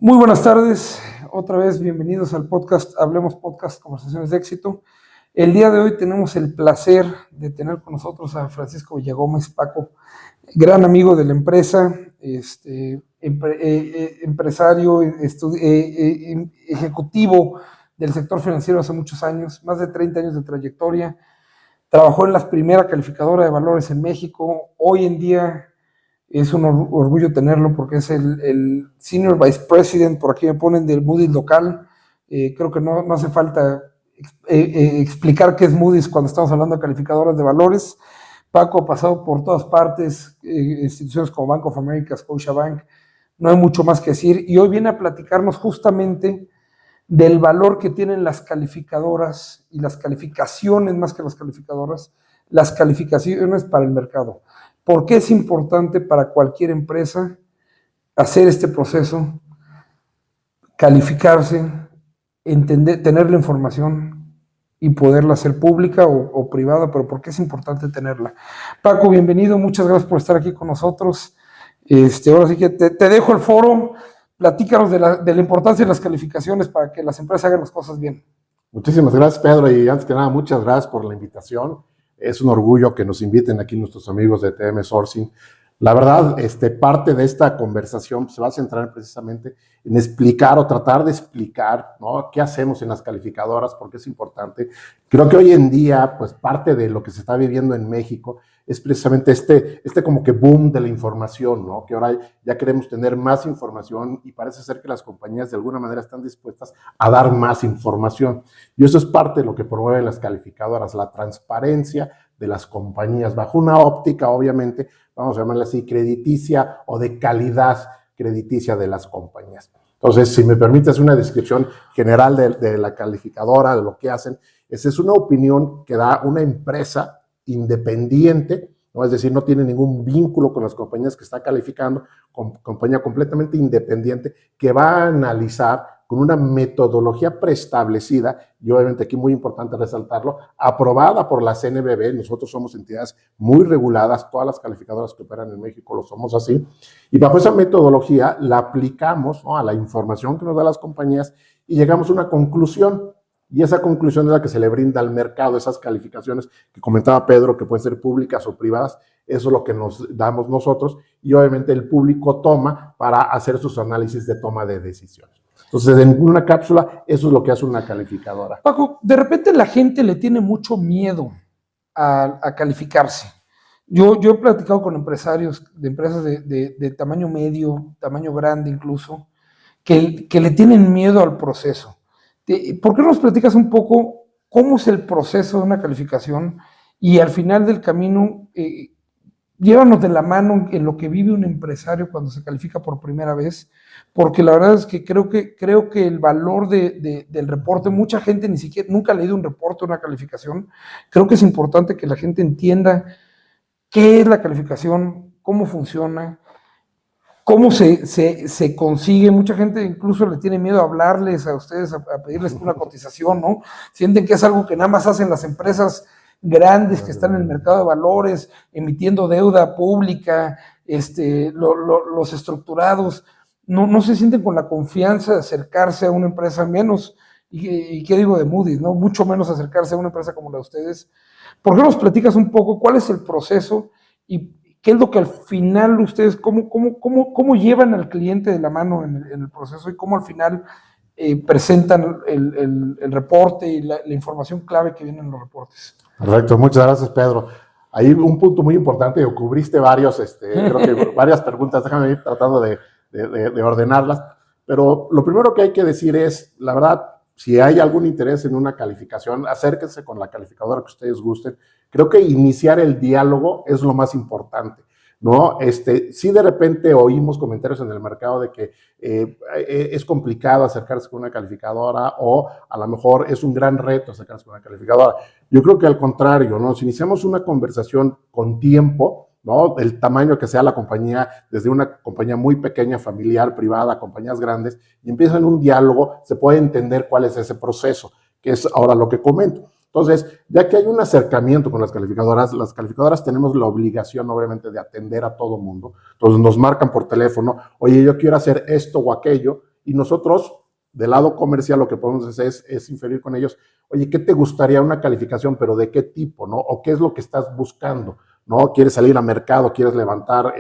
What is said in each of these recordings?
Muy buenas tardes, otra vez bienvenidos al podcast Hablemos Podcast, Conversaciones de Éxito. El día de hoy tenemos el placer de tener con nosotros a Francisco Villagómez, Paco, gran amigo de la empresa, empresario, ejecutivo del sector financiero hace muchos años, más de 30 años de trayectoria. Trabajó en la primera calificadora de valores en México. Hoy en día es un orgullo tenerlo porque es el Senior Vice President, por aquí me ponen, del Moody's local. Creo que no hace falta explicar qué es Moody's cuando estamos hablando de calificadoras de valores. Paco ha pasado por todas partes, instituciones como Bank of America, Scotiabank, no hay mucho más que decir. Y hoy viene a platicarnos justamente del valor que tienen las calificadoras y las calificaciones, más que las calificaciones para el mercado. ¿Por qué es importante para cualquier empresa hacer este proceso, calificarse, entender, tener la información y poderla hacer pública o privada? Pero ¿por qué es importante tenerla? Paco, bienvenido, muchas gracias por estar aquí con nosotros. Ahora sí que te dejo el foro, platícanos de la importancia de las calificaciones para que las empresas hagan las cosas bien. Muchísimas gracias, Pedro, y antes que nada, muchas gracias por la invitación. Es un orgullo que nos inviten aquí nuestros amigos de TM Sourcing. La verdad, parte de esta conversación se va a centrar precisamente en explicar o tratar de explicar, ¿no?, qué hacemos en las calificadoras, porque es importante. Creo que hoy en día, pues parte de lo que se está viviendo en México es precisamente este como que boom de la información, ¿no? Que ahora ya queremos tener más información y parece ser que las compañías de alguna manera están dispuestas a dar más información. Y eso es parte de lo que promueven las calificadoras, la transparencia de las compañías, bajo una óptica, obviamente, vamos a llamarla así, crediticia o de calidad crediticia de las compañías. Entonces, si me permites una descripción general de la calificadora, de lo que hacen, esa es una opinión que da una empresa independiente, ¿no? Es decir, no tiene ningún vínculo con las compañías que está calificando, compañía completamente independiente que va a analizar con una metodología preestablecida, y obviamente aquí muy importante resaltarlo, aprobada por la CNBV. Nosotros somos entidades muy reguladas, todas las calificadoras que operan en México lo somos así, y bajo esa metodología la aplicamos, ¿no?, a la información que nos da las compañías y llegamos a una conclusión. Y esa conclusión es la que se le brinda al mercado, esas calificaciones que comentaba Pedro, que pueden ser públicas o privadas. Eso es lo que nos damos nosotros y obviamente el público toma para hacer sus análisis de toma de decisiones. Entonces, en una cápsula, eso es lo que hace una calificadora. Paco, de repente la gente le tiene mucho miedo a calificarse. Yo he platicado con empresarios de empresas de tamaño medio, tamaño grande incluso, que le tienen miedo al proceso. ¿Por qué nos platicas un poco cómo es el proceso de una calificación y al final del camino, llévanos de la mano en lo que vive un empresario cuando se califica por primera vez? Porque la verdad es que creo que el valor del reporte, mucha gente ni siquiera, nunca ha leído un reporte o una calificación. Creo que es importante que la gente entienda qué es la calificación, cómo funciona, cómo se consigue. Mucha gente incluso le tiene miedo a hablarles a ustedes, a pedirles una cotización, ¿no? Sienten que es algo que nada más hacen las empresas grandes que están en el mercado de valores, emitiendo deuda pública, los estructurados. No se sienten con la confianza de acercarse a una empresa, menos, y qué digo de Moody's, ¿no?, mucho menos acercarse a una empresa como la de ustedes. ¿Por qué nos platicas un poco cuál es el proceso y qué es lo que al final ustedes, cómo llevan al cliente de la mano en el proceso y cómo al final presentan el reporte y la información clave que viene en los reportes? Perfecto, muchas gracias, Pedro. Ahí un punto muy importante, cubriste creo que varias preguntas, déjame ir tratando de ordenarlas, pero lo primero que hay que decir es, la verdad, si hay algún interés en una calificación, acérquense con la calificadora que ustedes gusten. Creo que iniciar el diálogo es lo más importante, ¿no? Si de repente oímos comentarios en el mercado de que es complicado acercarse con una calificadora o a lo mejor es un gran reto acercarse con una calificadora. Yo creo que al contrario, ¿no? Si iniciamos una conversación con tiempo, ¿no?, el tamaño que sea la compañía, desde una compañía muy pequeña, familiar, privada, compañías grandes, y empiezan un diálogo, se puede entender cuál es ese proceso, que es ahora lo que comento. Entonces, ya que hay un acercamiento con las calificadoras tenemos la obligación, obviamente, de atender a todo mundo. Entonces, nos marcan por teléfono, oye, yo quiero hacer esto o aquello, Y nosotros, del lado comercial, lo que podemos hacer es inferir con ellos, oye, ¿qué te gustaría una calificación, pero de qué tipo, ¿no? O qué es lo que estás buscando, ¿no? ¿Quieres salir a mercado? ¿Quieres levantar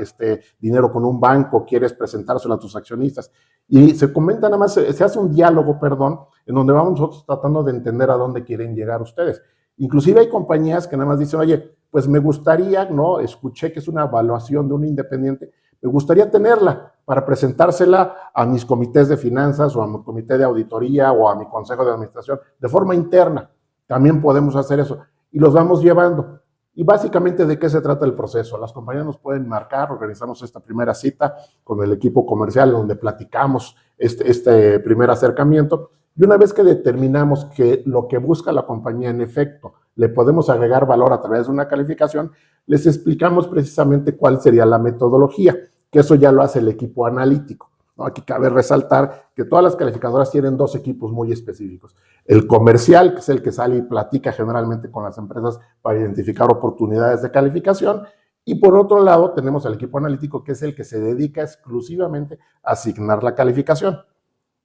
dinero con un banco? ¿Quieres presentárselo a tus accionistas? Y se comenta nada más, se hace un diálogo, perdón, en donde vamos nosotros tratando de entender a dónde quieren llegar ustedes. Inclusive hay compañías que nada más dicen, oye, pues me gustaría, ¿no? Escuché que es una evaluación de un independiente, me gustaría tenerla para presentársela a mis comités de finanzas o a mi comité de auditoría o a mi consejo de administración de forma interna. También podemos hacer eso y los vamos llevando. Y básicamente, ¿de qué se trata el proceso? Las compañías nos pueden marcar, organizamos esta primera cita con el equipo comercial donde platicamos este primer acercamiento, y una vez que determinamos que lo que busca la compañía en efecto le podemos agregar valor a través de una calificación, les explicamos precisamente cuál sería la metodología, que eso ya lo hace el equipo analítico, ¿no? Aquí cabe resaltar que todas las calificadoras tienen dos equipos muy específicos. El comercial, que es el que sale y platica generalmente con las empresas para identificar oportunidades de calificación, y por otro lado tenemos al equipo analítico, que es el que se dedica exclusivamente a asignar la calificación.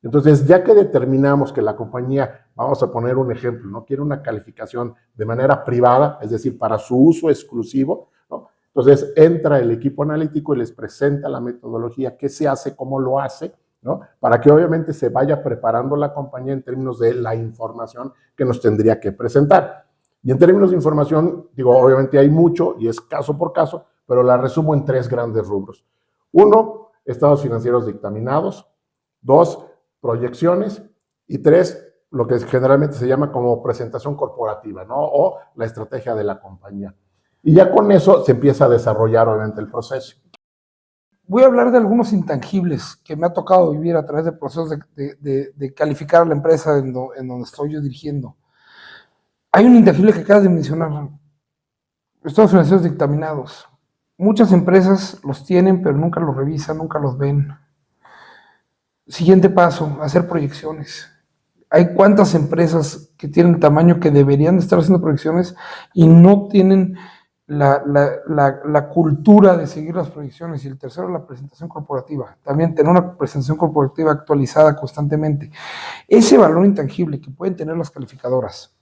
Entonces, ya que determinamos que la compañía, vamos a poner un ejemplo, no quiere una calificación de manera privada, es decir, para su uso exclusivo, ¿no? Entonces entra el equipo analítico y les presenta la metodología, qué se hace, cómo lo hace, ¿no? Para que obviamente se vaya preparando la compañía en términos de la información que nos tendría que presentar. Y en términos de información, digo, obviamente hay mucho y es caso por caso, pero la resumo en tres grandes rubros. Uno, estados financieros dictaminados. Dos, proyecciones. Y tres, lo que generalmente se llama como presentación corporativa, ¿no? O la estrategia de la compañía. Y ya con eso se empieza a desarrollar obviamente el proceso. Voy a hablar de algunos intangibles que me ha tocado vivir a través de procesos de calificar a la empresa en donde estoy yo dirigiendo. Hay un intangible que acabas de mencionar, estados financieros dictaminados. Muchas empresas los tienen, pero nunca los revisan, nunca los ven. Siguiente paso, hacer proyecciones. Hay cuántas empresas que tienen tamaño que deberían estar haciendo proyecciones y no tienen la cultura de seguir las proyecciones. Y el tercero, la presentación corporativa. También tener una presentación corporativa actualizada constantemente. Ese valor intangible que pueden tener las calificadoras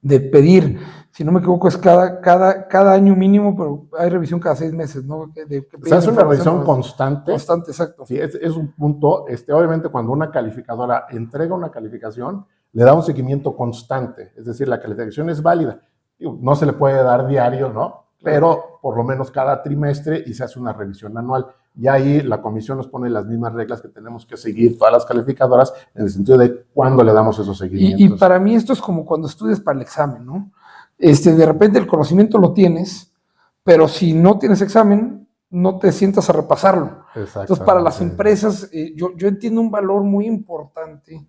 de pedir, si no me equivoco, es cada año mínimo, pero hay revisión cada 6 meses, ¿no? Se hace una revisión constante. Constante, exacto. Sí, es un punto, obviamente cuando una calificadora entrega una calificación, le da un seguimiento constante, es decir, la calificación es válida. No se le puede dar diario, ¿no? Pero por lo menos cada trimestre y se hace una revisión anual. Y ahí la comisión nos pone las mismas reglas que tenemos que seguir todas las calificadoras en el sentido de cuándo le damos esos seguimientos. Y para mí esto es como cuando estudias para el examen, ¿no? De repente el conocimiento lo tienes, pero si no tienes examen, no te sientas a repasarlo. Entonces, para las empresas, yo entiendo un valor muy importante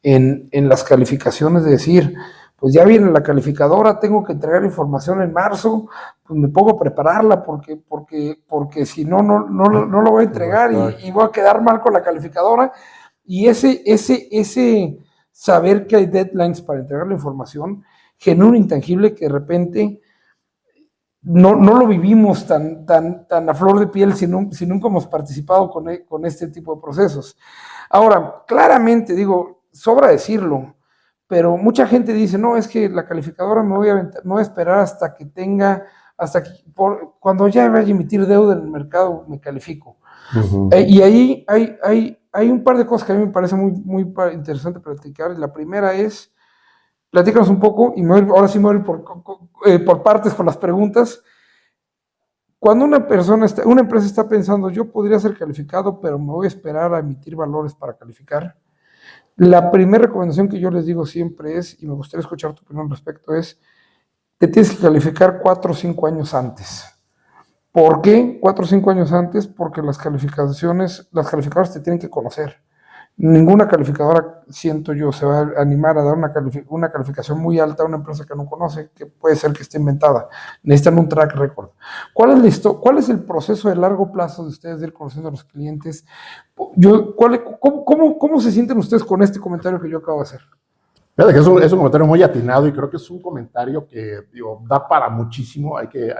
en las calificaciones de decir, pues ya viene la calificadora, tengo que entregar información en marzo, pues me pongo a prepararla porque si no, no lo voy a entregar y voy a quedar mal con la calificadora. Y ese saber que hay deadlines para entregar la información genera un intangible que de repente no lo vivimos tan a flor de piel si nunca hemos participado con este tipo de procesos. Ahora, claramente, digo, sobra decirlo, pero mucha gente dice, no, es que la calificadora me voy a esperar hasta que cuando ya vaya a emitir deuda en el mercado, me califico. Uh-huh. Y ahí hay un par de cosas que a mí me parece muy, muy interesante platicar. La primera es, platícanos un poco, y ahora sí me voy por partes con las preguntas. Cuando una empresa está pensando, yo podría ser calificado, pero me voy a esperar a emitir valores para calificar, la primera recomendación que yo les digo siempre es, y me gustaría escuchar tu opinión al respecto, es, te tienes que calificar 4 o 5 años antes. ¿Por qué 4 o 5 años antes? Porque las calificadoras te tienen que conocer. Ninguna calificadora, siento yo, se va a animar a dar una calificación muy alta a una empresa que no conoce, que puede ser que esté inventada. Necesitan un track record. ¿Cuál es el proceso de largo plazo de ustedes de ir conociendo a los clientes? ¿Cómo se sienten ustedes con este comentario que yo acabo de hacer? Fíjate que es un comentario muy atinado y creo que es un comentario que digo, da para muchísimo, hay que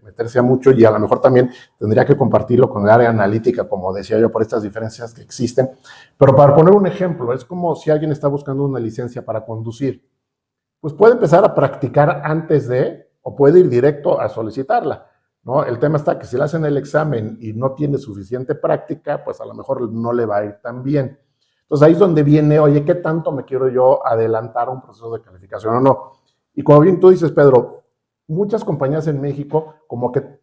meterse a mucho y a lo mejor también tendría que compartirlo con el área analítica, como decía yo, por estas diferencias que existen. Pero para poner un ejemplo, es como si alguien está buscando una licencia para conducir, pues puede empezar a practicar antes de, o puede ir directo a solicitarla, ¿no? El tema está que si le hacen el examen y no tiene suficiente práctica, pues a lo mejor no le va a ir tan bien. Entonces ahí es donde viene, oye, ¿qué tanto me quiero yo adelantar a un proceso de calificación o no? Y como bien tú dices, Pedro, muchas compañías en México como que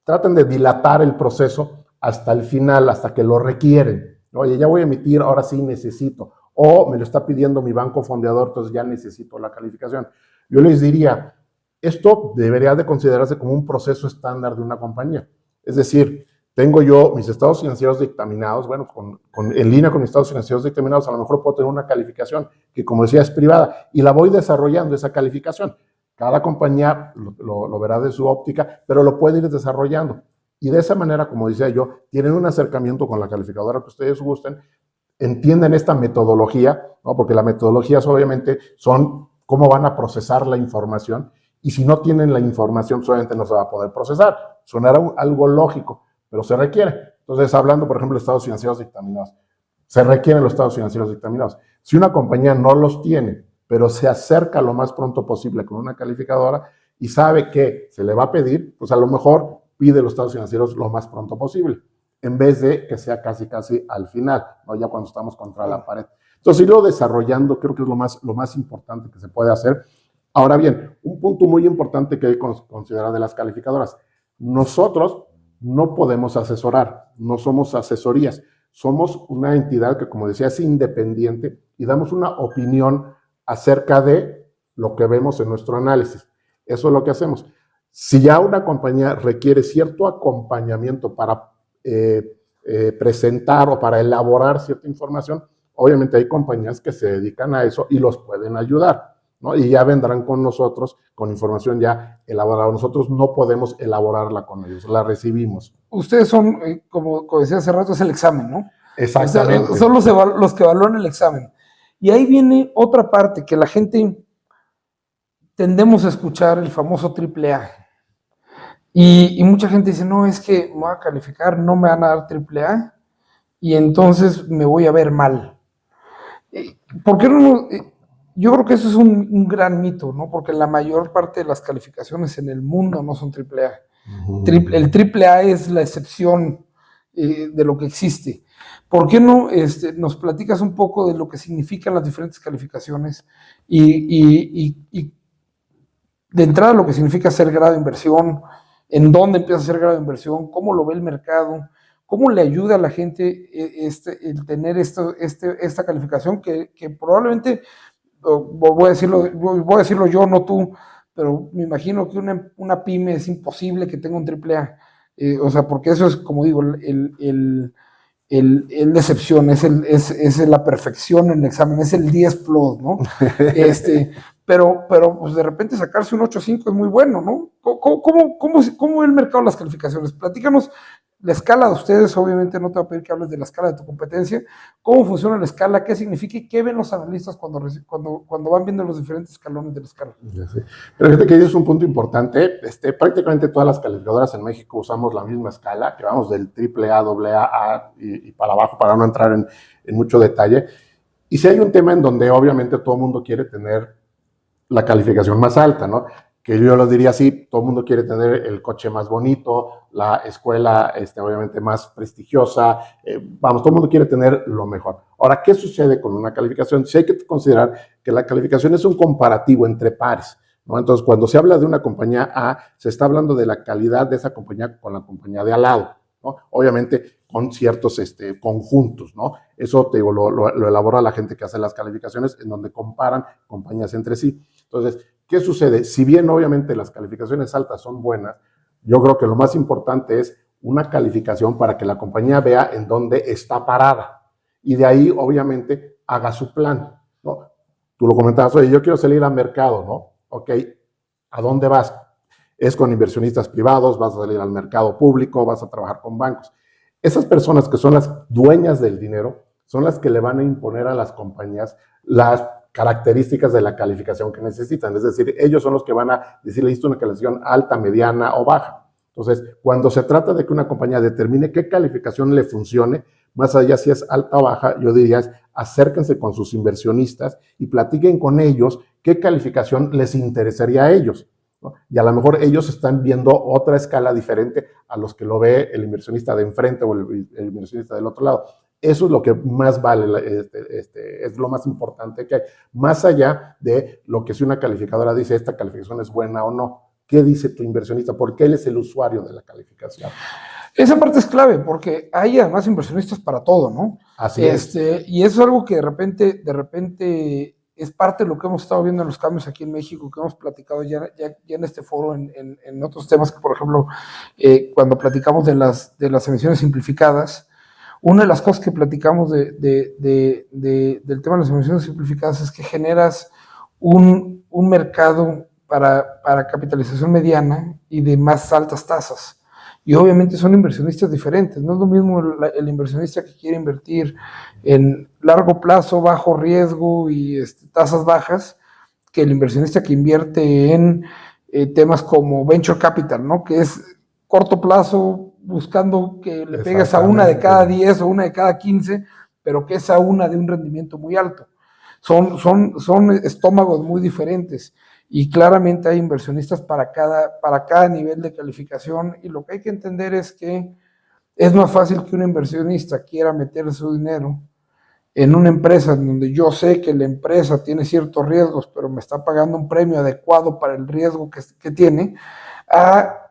tratan de dilatar el proceso hasta el final, hasta que lo requieren. Oye, ya voy a emitir, ahora sí necesito. O me lo está pidiendo mi banco fondeador, entonces ya necesito la calificación. Yo les diría, esto debería de considerarse como un proceso estándar de una compañía. Es decir, tengo yo mis estados financieros dictaminados, bueno, en línea con mis estados financieros dictaminados, a lo mejor puedo tener una calificación que, como decía, es privada y la voy desarrollando esa calificación. Cada compañía lo verá de su óptica, pero lo puede ir desarrollando. Y de esa manera, como decía yo, tienen un acercamiento con la calificadora que ustedes gusten, entienden esta metodología, ¿no? Porque las metodologías obviamente son cómo van a procesar la información y si no tienen la información, obviamente no se va a poder procesar. Sonará algo lógico, pero se requiere. Entonces, hablando, por ejemplo, de estados financieros dictaminados, se requieren los estados financieros dictaminados. Si una compañía no los tiene, pero se acerca lo más pronto posible con una calificadora y sabe que se le va a pedir, pues a lo mejor pide los estados financieros lo más pronto posible, en vez de que sea casi al final, ¿no? Ya cuando estamos contra la pared. Entonces, irlo desarrollando creo que es lo más importante que se puede hacer. Ahora bien, un punto muy importante que hay que considerar de las calificadoras. Nosotros no podemos asesorar, no somos asesorías, somos una entidad que, como decía, es independiente y damos una opinión acerca de lo que vemos en nuestro análisis. Eso es lo que hacemos. Si ya una compañía requiere cierto acompañamiento para presentar o para elaborar cierta información, obviamente hay compañías que se dedican a eso y los pueden ayudar, ¿no? Y ya vendrán con nosotros con información ya elaborada. Nosotros no podemos elaborarla con ellos, la recibimos. Ustedes son, como decía hace rato, es el examen, ¿no? Exactamente. O sea, son los que evalúan el examen. Y ahí viene otra parte que la gente tendemos a escuchar, el famoso AAA. Y mucha gente dice, no, es que me voy a calificar, no me van a dar AAA y entonces me voy a ver mal. ¿Por qué no? Yo creo que eso es un gran mito, ¿no? Porque la mayor parte de las calificaciones en el mundo no son AAA. El AAA es la excepción de lo que existe. ¿Por qué no nos platicas un poco de lo que significan las diferentes calificaciones y de entrada lo que significa ser grado de inversión, en dónde empieza a ser grado de inversión, cómo lo ve el mercado, cómo le ayuda a la gente el tener esta calificación que probablemente, voy a decirlo yo, no tú, pero me imagino que una pyme es imposible que tenga un AAA. O sea, porque eso es, como digo, el decepción, es la perfección en el examen, es el 10 plus, ¿no? Pero pues de repente sacarse un 8.5 es muy bueno, ¿no? ¿Cómo ve el mercado de las calificaciones? Platícanos la escala de ustedes, obviamente no te voy a pedir que hables de la escala de tu competencia, cómo funciona la escala, qué significa y qué ven los analistas cuando van viendo los diferentes escalones de la escala. Sí. Pero fíjate que es un punto importante, prácticamente todas las calificadoras en México usamos la misma escala, que vamos del AAA, AA y para abajo, para no entrar en mucho detalle. Y si hay un tema en donde obviamente todo el mundo quiere tener la calificación más alta, ¿no? Que yo lo diría así, todo el mundo quiere tener el coche más bonito, la escuela obviamente más prestigiosa, vamos, todo el mundo quiere tener lo mejor. Ahora, ¿qué sucede con una calificación? Sí hay que considerar que la calificación es un comparativo entre pares, ¿no? Entonces, cuando se habla de una compañía A, se está hablando de la calidad de esa compañía con la compañía de al lado, ¿no? Obviamente con ciertos conjuntos, ¿no? Eso te digo, lo elabora la gente que hace las calificaciones en donde comparan compañías entre sí. Entonces, ¿qué sucede? Si bien obviamente las calificaciones altas son buenas, yo creo que lo más importante es una calificación para que la compañía vea en dónde está parada y de ahí obviamente haga su plan, ¿no? Tú lo comentabas, oye, yo quiero salir al mercado, ¿no? Ok, ¿a dónde vas? Es con inversionistas privados, vas a salir al mercado público, vas a trabajar con bancos. Esas personas que son las dueñas del dinero son las que le van a imponer a las compañías las características de la calificación que necesitan. Es decir, ellos son los que van a decirle, ¿listo? Una calificación alta, mediana o baja. Entonces, cuando se trata de que una compañía determine qué calificación le funcione, más allá si es alta o baja, yo diría es acérquense con sus inversionistas y platiquen con ellos qué calificación les interesaría a ellos, ¿no? Y a lo mejor ellos están viendo otra escala diferente a los que lo ve el inversionista de enfrente o el inversionista del otro lado. Eso es lo que más vale, es lo más importante que hay, más allá de lo que si una calificadora dice esta calificación es buena o no. ¿Qué dice tu inversionista? Porque él es el usuario de la calificación. Esa parte es clave porque hay además inversionistas para todo, ¿no? Así es. Y eso es algo que de repente es parte de lo que hemos estado viendo en los cambios aquí en México, que hemos platicado ya en este foro, en otros temas que, por ejemplo, cuando platicamos de las emisiones simplificadas, una de las cosas que platicamos del tema de las emisiones simplificadas es que generas un mercado para capitalización mediana y de más altas tasas. Y obviamente son inversionistas diferentes. No es lo mismo el inversionista que quiere invertir en largo plazo, bajo riesgo y tasas bajas, que el inversionista que invierte en temas como venture capital, ¿no? Que es corto plazo, buscando que le pegues a una de cada 10 o una de cada 15, pero que es a una de un rendimiento muy alto. Son estómagos muy diferentes. Y claramente hay inversionistas para cada nivel de calificación, y lo que hay que entender es que es más fácil que un inversionista quiera meter su dinero en una empresa donde yo sé que la empresa tiene ciertos riesgos, pero me está pagando un premio adecuado para el riesgo que tiene,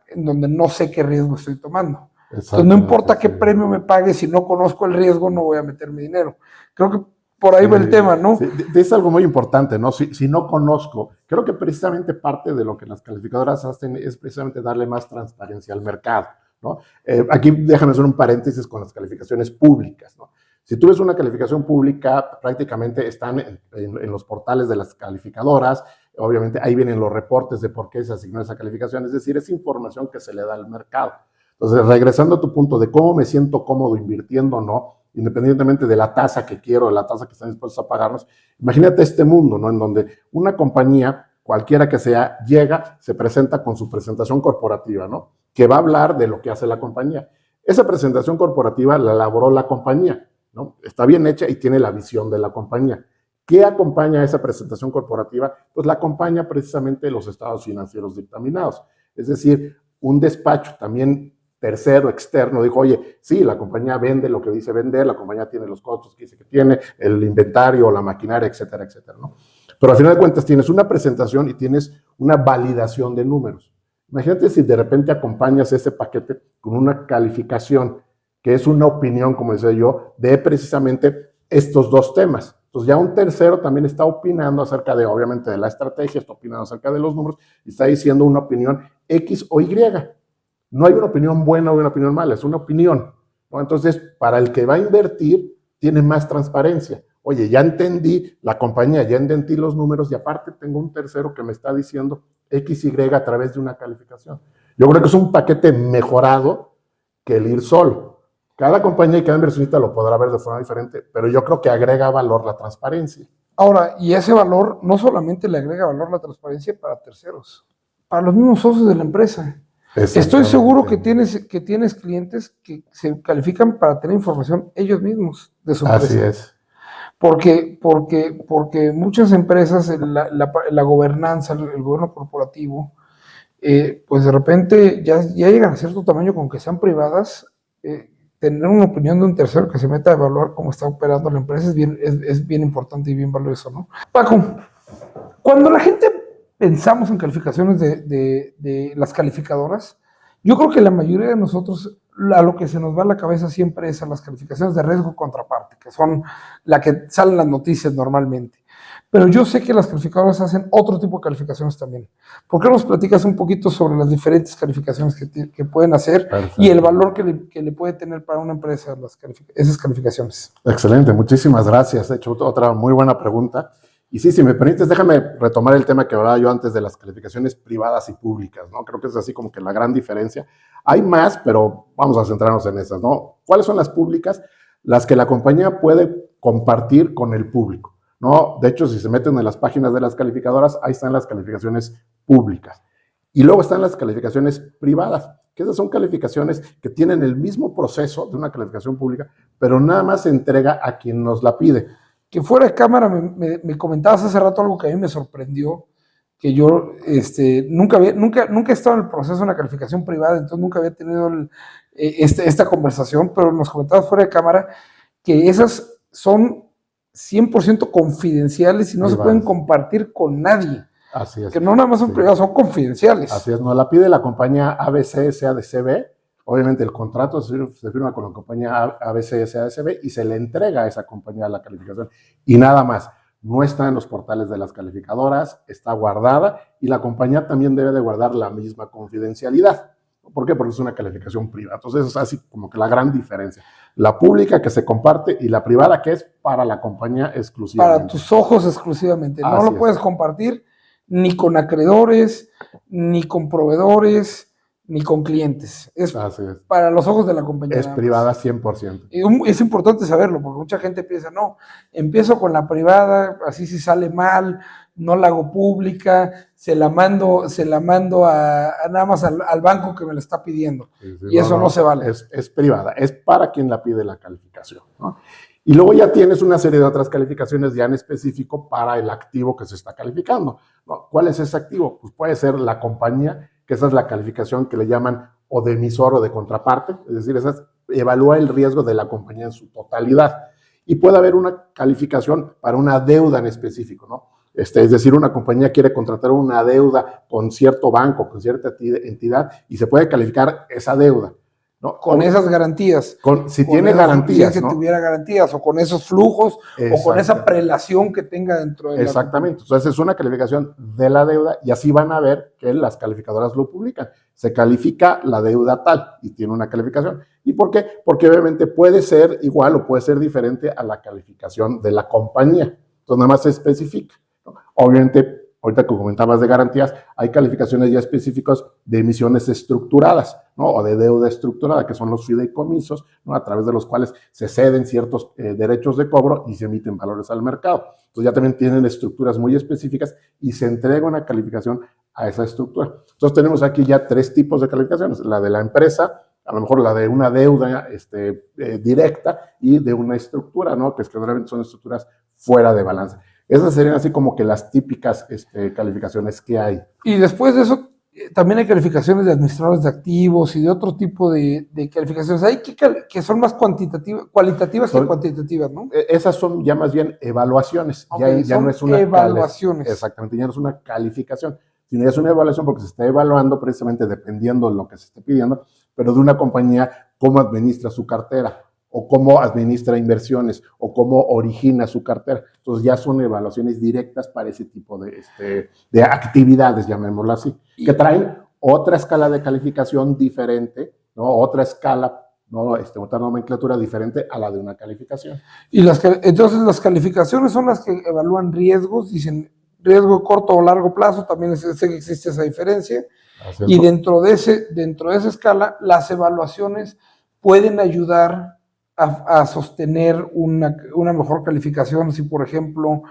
en donde no sé qué riesgo estoy tomando. Entonces no importa qué premio me pague, si no conozco el riesgo no voy a meter mi dinero. Creo que por ahí va el tema, ¿no? Sí, es algo muy importante, ¿no? Si no conozco, creo que precisamente parte de lo que las calificadoras hacen es precisamente darle más transparencia al mercado, ¿no? Aquí déjame hacer un paréntesis con las calificaciones públicas, ¿no? Si tú ves una calificación pública, prácticamente están en los portales de las calificadoras, obviamente ahí vienen los reportes de por qué se asignó esa calificación, es decir, es información que se le da al mercado. Entonces, regresando a tu punto de cómo me siento cómodo invirtiendo o no, independientemente de la tasa que quiero, de la tasa que están dispuestos a pagarnos, imagínate este mundo, ¿no? En donde una compañía, cualquiera que sea, llega, se presenta con su presentación corporativa, ¿no? Que va a hablar de lo que hace la compañía. Esa presentación corporativa la elaboró la compañía, ¿no? Está bien hecha y tiene la visión de la compañía. ¿Qué acompaña a esa presentación corporativa? Pues la acompaña precisamente los estados financieros dictaminados. Es decir, un despacho también tercero, externo, dijo, oye, sí, la compañía vende lo que dice vender, la compañía tiene los costos que dice que tiene, el inventario, la maquinaria, etcétera, etcétera, ¿no? Pero al final de cuentas tienes una presentación y tienes una validación de números. Imagínate si de repente acompañas ese paquete con una calificación, que es una opinión, como decía yo, de precisamente estos dos temas. Entonces ya un tercero también está opinando acerca de, obviamente, de la estrategia, está opinando acerca de los números y está diciendo una opinión X o Y. No hay una opinión buena o una opinión mala, es una opinión, ¿no? Entonces, para el que va a invertir, tiene más transparencia. Oye, ya entendí la compañía, ya entendí los números y aparte tengo un tercero que me está diciendo X, Y a través de una calificación. Yo creo que es un paquete mejorado que el ir solo. Cada compañía y cada inversionista lo podrá ver de forma diferente, pero yo creo que agrega valor la transparencia. Ahora, y ese valor no solamente le agrega valor la transparencia para terceros, para los mismos socios de la empresa. Estoy seguro que tienes clientes que se califican para tener información ellos mismos de su empresa. Así es. Porque muchas empresas, la gobernanza, el gobierno corporativo, pues de repente ya llegan a cierto tamaño, con que sean privadas, tener una opinión de un tercero que se meta a evaluar cómo está operando la empresa es bien importante y bien valioso, ¿no? Paco, cuando la gente pensamos en calificaciones de las calificadoras, yo creo que la mayoría de nosotros a lo que se nos va a la cabeza siempre es a las calificaciones de riesgo contraparte, que son la que salen las noticias normalmente. Pero yo sé que las calificadoras hacen otro tipo de calificaciones también. ¿Por qué nos platicas un poquito sobre las diferentes calificaciones que pueden hacer? Perfecto. Y el valor que le puede tener para una empresa esas calificaciones? Excelente, muchísimas gracias. He hecho otra muy buena pregunta. Y sí, si me permites, déjame retomar el tema que hablaba yo antes de las calificaciones privadas y públicas, ¿no? Creo que es así como que la gran diferencia. Hay más, pero vamos a centrarnos en esas, ¿no? ¿Cuáles son las públicas? Las que la compañía puede compartir con el público. ¿no? De hecho, si se meten en las páginas de las calificadoras, ahí están las calificaciones públicas. Y luego están las calificaciones privadas, que esas son calificaciones que tienen el mismo proceso de una calificación pública, pero nada más se entrega a quien nos la pide. Que fuera de cámara me comentabas hace rato algo que a mí me sorprendió, que yo nunca he estado en el proceso de una calificación privada, entonces nunca había tenido esta conversación, pero nos comentabas fuera de cámara que esas son 100% confidenciales y no se pueden compartir con nadie. Así es. Que no nada más son privadas, son confidenciales. Así es, nos la pide la compañía ABC SADCB. Obviamente el contrato se firma con la compañía ABC SADCB y se le entrega a esa compañía la calificación. Y nada más, no está en los portales de las calificadoras, está guardada y la compañía también debe de guardar la misma confidencialidad. ¿Por qué? Porque es una calificación privada. Entonces es así como que la gran diferencia. La pública que se comparte y la privada que es para la compañía exclusivamente. Para tus ojos exclusivamente. No lo puedes compartir ni con acreedores, ni con proveedores, ni con clientes. Es para los ojos de la compañía. Es privada 100%. Es importante saberlo, porque mucha gente piensa, no, empiezo con la privada, así si sale mal, no la hago pública, se la mando nada más al banco que me la está pidiendo. Sí, y eso no se vale. Es privada, es para quien la pide la calificación, ¿no? Y luego ya tienes una serie de otras calificaciones ya en específico para el activo que se está calificando, ¿no? ¿Cuál es ese activo? Pues puede ser la compañía, que esa es la calificación que le llaman o de emisor o de contraparte, es decir, esa evalúa el riesgo de la compañía en su totalidad. Y puede haber una calificación para una deuda en específico, ¿no? Es decir, una compañía quiere contratar una deuda con cierto banco, con cierta entidad, y se puede calificar esa deuda, ¿no? Con esas garantías. Si tiene garantías, que ¿no? tuviera garantías, o con esos flujos, o con esa prelación que tenga dentro de Exactamente. Entonces es una calificación de la deuda y así van a ver que las calificadoras lo publican. Se califica la deuda tal y tiene una calificación. ¿Y por qué? Porque obviamente puede ser igual o puede ser diferente a la calificación de la compañía. Entonces nada más se especifica, ¿no? Obviamente, ahorita que comentabas de garantías, hay calificaciones ya específicas de emisiones estructuradas, ¿no? O de deuda estructurada, que son los fideicomisos, ¿no? A través de los cuales se ceden ciertos derechos de cobro y se emiten valores al mercado. Entonces ya también tienen estructuras muy específicas y se entrega una calificación a esa estructura. Entonces tenemos aquí ya 3 tipos de calificaciones: la de la empresa, a lo mejor la de una deuda directa, y de una estructura, ¿no? Que generalmente son estructuras fuera de balance. Esas serían así como que las típicas calificaciones que hay. Y después de eso, también hay calificaciones de administradores de activos y de otro tipo de calificaciones. Hay que son más cualitativas que cuantitativas, ¿no? Esas son ya más bien evaluaciones. Okay, ya no es una evaluaciones. Exactamente, ya no es una calificación, sino ya es una evaluación porque se está evaluando precisamente dependiendo de lo que se esté pidiendo, pero de una compañía, cómo administra su cartera, o cómo administra inversiones, o cómo origina su cartera. Entonces ya son evaluaciones directas para ese tipo de actividades, llamémoslo así, que traen otra escala de calificación diferente, ¿no? Otra escala, ¿no? Otra nomenclatura diferente a la de una calificación. Y entonces las calificaciones son las que evalúan riesgos, dicen riesgo corto o largo plazo, también existe esa diferencia. Y dentro de esa escala, las evaluaciones pueden ayudar a sostener una mejor calificación. Si, por ejemplo,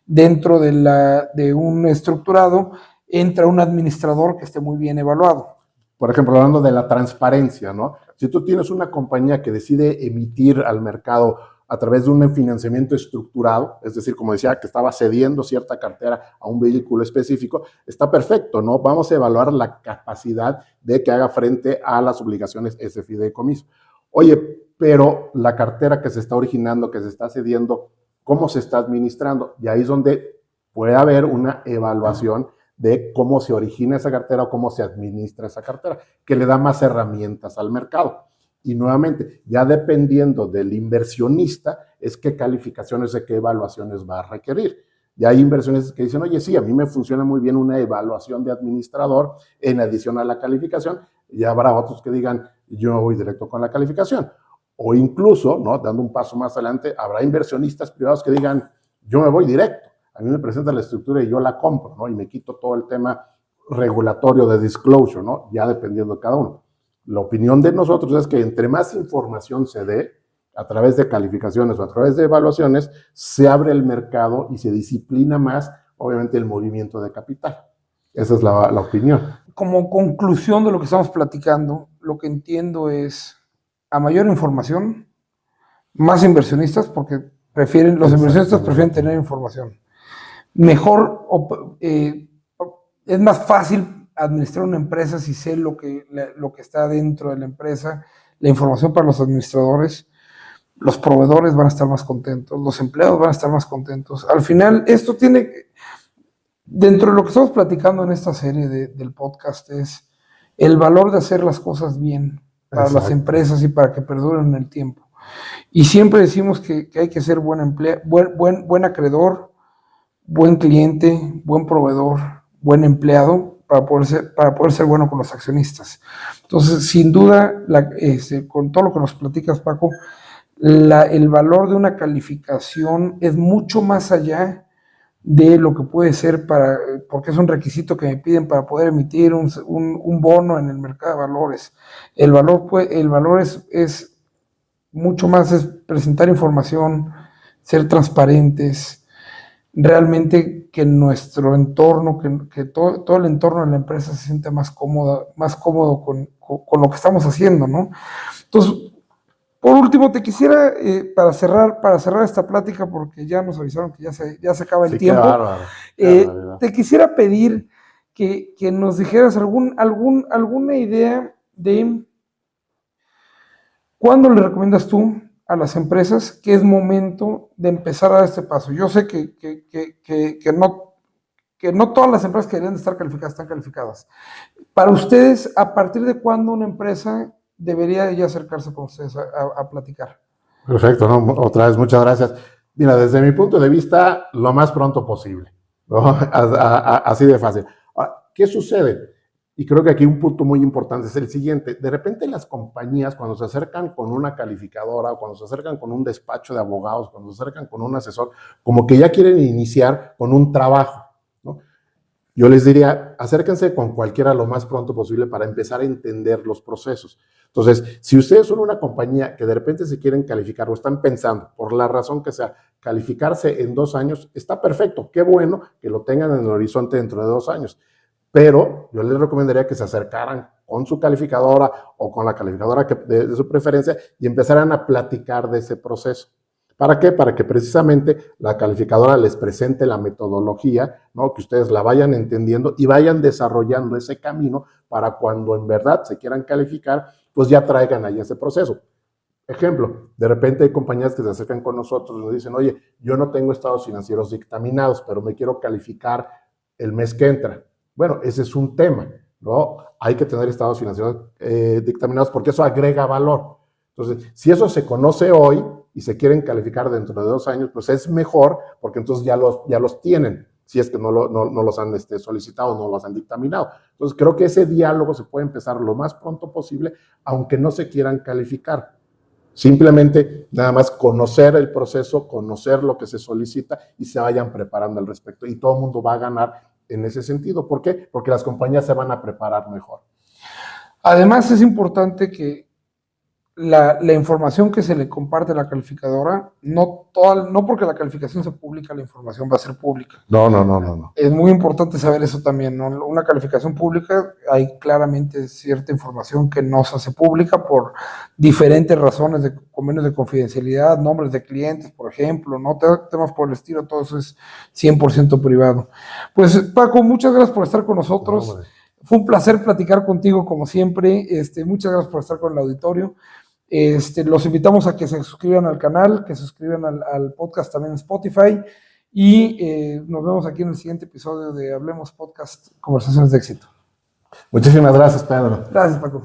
dentro de un estructurado entra un administrador que esté muy bien evaluado. Por ejemplo, hablando de la transparencia, ¿no? Si tú tienes una compañía que decide emitir al mercado a través de un financiamiento estructurado, es decir, como decía, que estaba cediendo cierta cartera a un vehículo específico, está perfecto, ¿no? Vamos a evaluar la capacidad de que haga frente a las obligaciones ese fideicomiso. Oye, pero la cartera que se está originando, que se está cediendo, ¿cómo se está administrando? Y ahí es donde puede haber una evaluación de cómo se origina esa cartera o cómo se administra esa cartera, que le da más herramientas al mercado. Y nuevamente, ya dependiendo del inversionista, es qué calificaciones y qué evaluaciones va a requerir. Y hay inversionistas que dicen, oye, sí, a mí me funciona muy bien una evaluación de administrador en adición a la calificación. Y habrá otros que digan, yo voy directo con la calificación. O incluso, ¿no? Dando un paso más adelante, habrá inversionistas privados que digan, yo me voy directo. A mí me presenta la estructura y yo la compro, ¿no? Y me quito todo el tema regulatorio de disclosure, ¿no? Ya dependiendo de cada uno. La opinión de nosotros es que entre más información se dé, a través de calificaciones o a través de evaluaciones, se abre el mercado y se disciplina más, obviamente, el movimiento de capital. Esa es la opinión. Como conclusión de lo que estamos platicando, lo que entiendo es, a mayor información, más inversionistas, porque los inversionistas prefieren tener información. Mejor, es más fácil administrar una empresa si sé lo que está dentro de la empresa, la información para los administradores, los proveedores van a estar más contentos, los empleados van a estar más contentos. Al final, esto tiene, dentro de lo que estamos platicando en esta serie del podcast, es el valor de hacer las cosas bien para las empresas y para que perduren en el tiempo. Y siempre decimos que hay que ser buen acreedor, buen cliente, buen proveedor, buen empleado para poder ser bueno con los accionistas. Entonces, sin duda, con todo lo que nos platicas, Paco, el valor de una calificación es mucho más allá de lo que puede ser porque es un requisito que me piden para poder emitir un bono en el mercado de valores. El valor es mucho más, es presentar información, ser transparentes, realmente que nuestro entorno, que todo el entorno de la empresa se sienta más cómodo con lo que estamos haciendo, ¿no? Entonces, por último, te quisiera, para cerrar esta plática, porque ya nos avisaron que ya se acaba el tiempo, te quisiera pedir que nos dijeras alguna idea de cuándo le recomiendas tú a las empresas que es momento de empezar a dar este paso. Yo sé que no todas las empresas que deberían de estar calificadas están calificadas. Para ustedes, ¿a partir de cuándo una empresa debería ya acercarse con ustedes a platicar? Perfecto, ¿no? Otra vez, muchas gracias. Mira, desde mi punto de vista, lo más pronto posible, ¿no? Así de fácil. Ahora, ¿qué sucede? Y creo que aquí un punto muy importante es el siguiente. De repente las compañías, cuando se acercan con una calificadora, cuando se acercan con un despacho de abogados, cuando se acercan con un asesor, como que ya quieren iniciar con un trabajo, ¿no? Yo les diría, acérquense con cualquiera lo más pronto posible para empezar a entender los procesos. Entonces, si ustedes son una compañía que de repente se quieren calificar o están pensando, por la razón que sea, calificarse en 2 años, está perfecto. Qué bueno que lo tengan en el horizonte dentro de 2 años. Pero yo les recomendaría que se acercaran con su calificadora o con la calificadora de su preferencia y empezaran a platicar de ese proceso. ¿Para qué? Para que precisamente la calificadora les presente la metodología, ¿no? Que ustedes la vayan entendiendo y vayan desarrollando ese camino para cuando en verdad se quieran calificar, pues ya traigan ahí ese proceso. Ejemplo, de repente hay compañías que se acercan con nosotros y nos dicen, oye, yo no tengo estados financieros dictaminados, pero me quiero calificar el mes que entra. Bueno, ese es un tema, ¿no? Hay que tener estados financieros dictaminados porque eso agrega valor. Entonces, si eso se conoce hoy y se quieren calificar dentro de 2 años, pues es mejor porque entonces ya los tienen, si es que no los han solicitado, no los han dictaminado. Entonces, creo que ese diálogo se puede empezar lo más pronto posible, aunque no se quieran calificar. Simplemente nada más conocer el proceso, conocer lo que se solicita y se vayan preparando al respecto. Y todo el mundo va a ganar en ese sentido. ¿Por qué? Porque las compañías se van a preparar mejor. Además, es importante que la información que se le comparte a la calificadora, no porque la calificación se publica, la información va a ser pública. No. Es muy importante saber eso también, ¿no? Una calificación pública, hay claramente cierta información que no se hace pública por diferentes razones de convenios de confidencialidad, nombres de clientes, por ejemplo, ¿no? Temas por el estilo, todo eso es 100% privado. Pues, Paco, muchas gracias por estar con nosotros. Fue un placer platicar contigo, como siempre. Muchas gracias por estar con el auditorio. Los invitamos a que se suscriban al canal, que se suscriban al podcast también en Spotify y nos vemos aquí en el siguiente episodio de Hablemos Podcast, Conversaciones de Éxito. Muchísimas gracias, Pedro. Gracias, Paco.